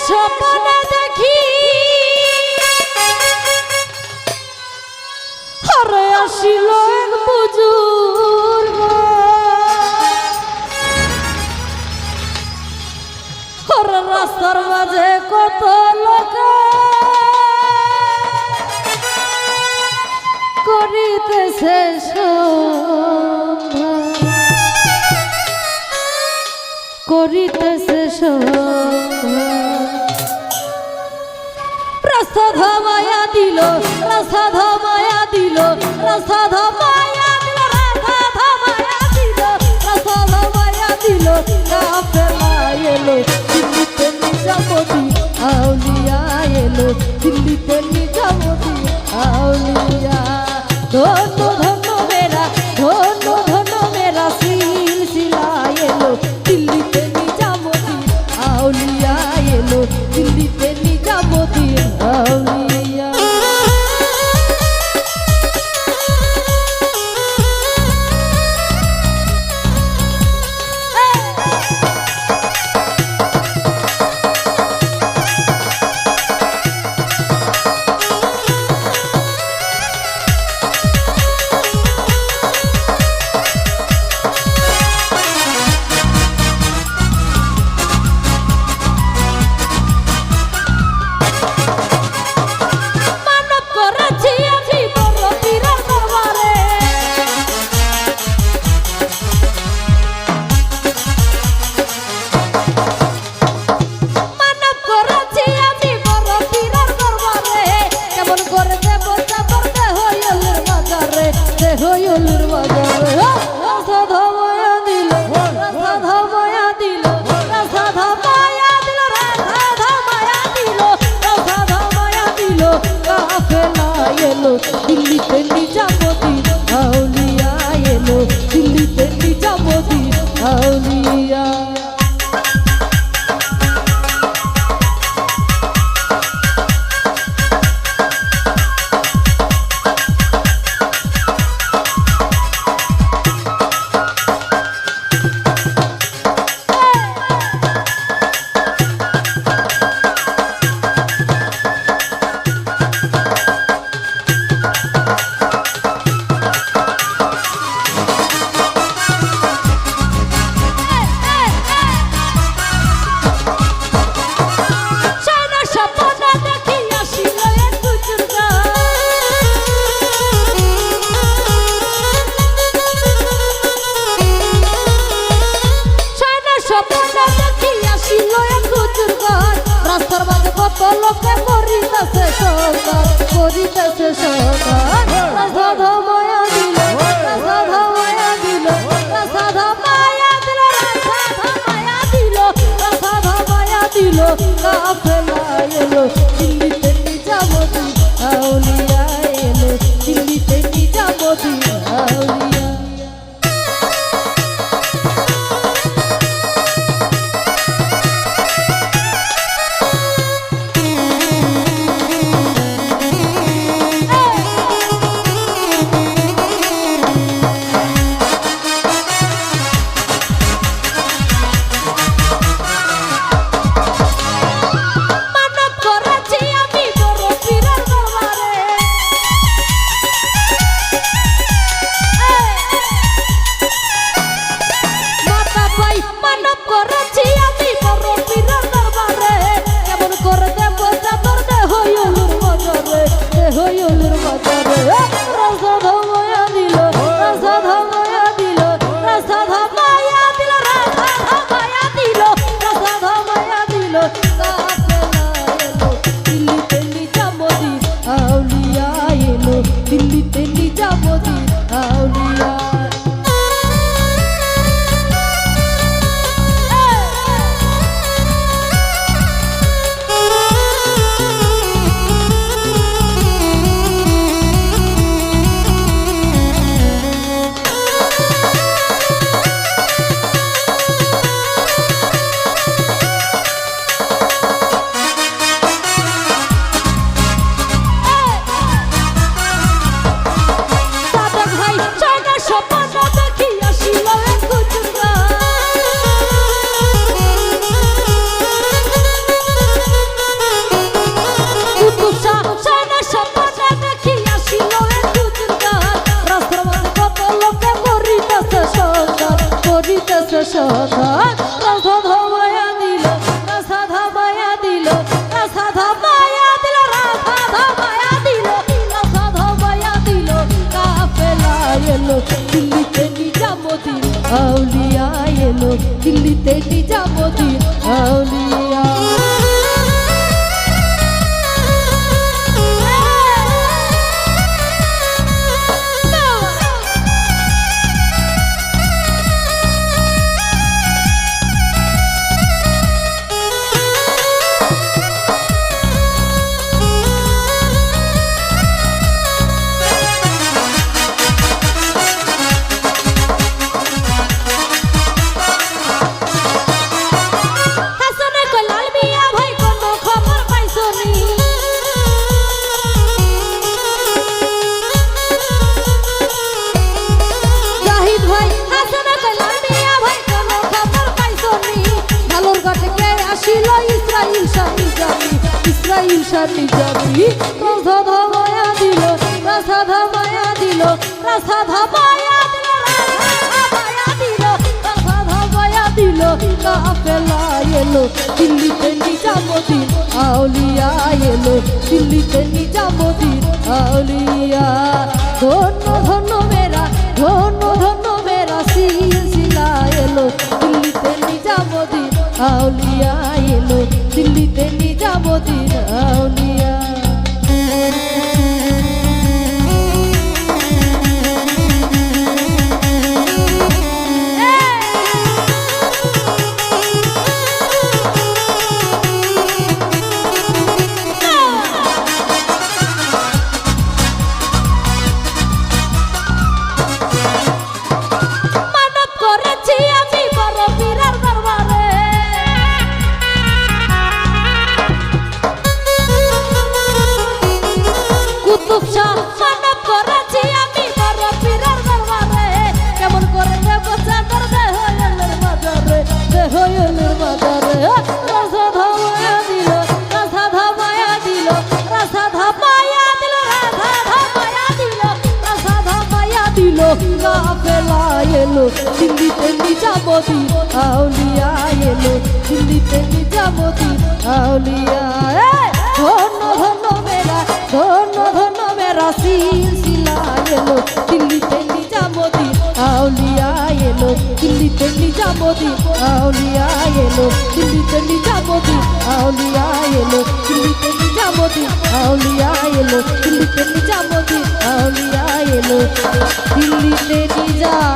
স্বপ্নে দেখি হরে আসিল এক বুজুর্গ হরে রাস্তার মাঝে কত লোক করিতেছে সন্ধ্যা করিতেছে সন্ধ্যা রাস্তা ধমায়া দিল রাস্তা ধমায়া দিল রাস্তা ধমায়া দিল রাস্তা ধমায়া দিল রাস্তা ধমায়া দিল কাফেলা এলো দিল্লিতে নিজামতি আউলিয়া এলো দিল্লিতে নিজামতি আউলিয়া ধন্য ধন্য মেরা ধন্য ধন্য মেরা সিলসিলা এলো দিল্লিতে নিজামতি আউলিয়া এলো দিল্লিতে নিজামতি আউলিয়া হইলুর বাজারে রাস্তা ধমায়া দিল রাস্তা ধমায়া দিল রাস্তা ধমায়া দিল রাস্তা ধমায়া দিল রাস্তা ধমায়া দিল কাফেলা এলো দিল্লিতে নিজামতি আউলিয়া এলো দিল্লিতে নিজামতি আউলিয়া রাস্তার মাঝে কত লোকে করিতেছে সন্ধান করিতেছে সন্ধান রাস্তা ধমায়া দিল রাস্তা ধমায়া দিল রাস্তা ধমায়া দিল রাস্তা ধমায়া দিল রাস্তা ধমায়া দিল কাফেলা এলো দিল্লিতে নিজামতি আউলিয়া এলো দিল্লিতে নিজামতি আউলিয়া মানব করা দিল্লিতে নিজামুদ্দিন আউলিয়া। ইসরাইল শানি যাবি রাধা মায়া দিল রাধা মায়া দিল রাধা মায়া দিল মায়া দিল রাধা মায়া দিল কাফেলা এলো দিল্লিতে নিজামুদ্দিন আউলিয়া এলো দিল্লিতে নিজামুদ্দিন আউলিয়া। ধন্য ধন্য মেরা সিলসিলা এলো দিল্লিতে নিজামুদ্দিন আউলিয়া এলো দিল্লিতে নিজামুদ্দিন আউলিয়া। এলো দিল্লিতে নিজামুদ্দিন আউলিয়া এলো দিল্লিতে নিজামুদ্দিন আউলিয়া। ধন্য মেরা সিলসিলা এলো দিল্লিতে নিজামুদ্দিন আউলিয়া এলো দিল্লিতে নিজামুদ্দিন আউলিয়া এলো দিল্লিতে নিজামুদ্দিন আউলিয়া এলো দিল্লিতে নিজামুদ্দিন আউলিয়া এলো দিল্লিতে নিজামুদ্দিন আউলিয়া এলো দিল্লিতে নিজাম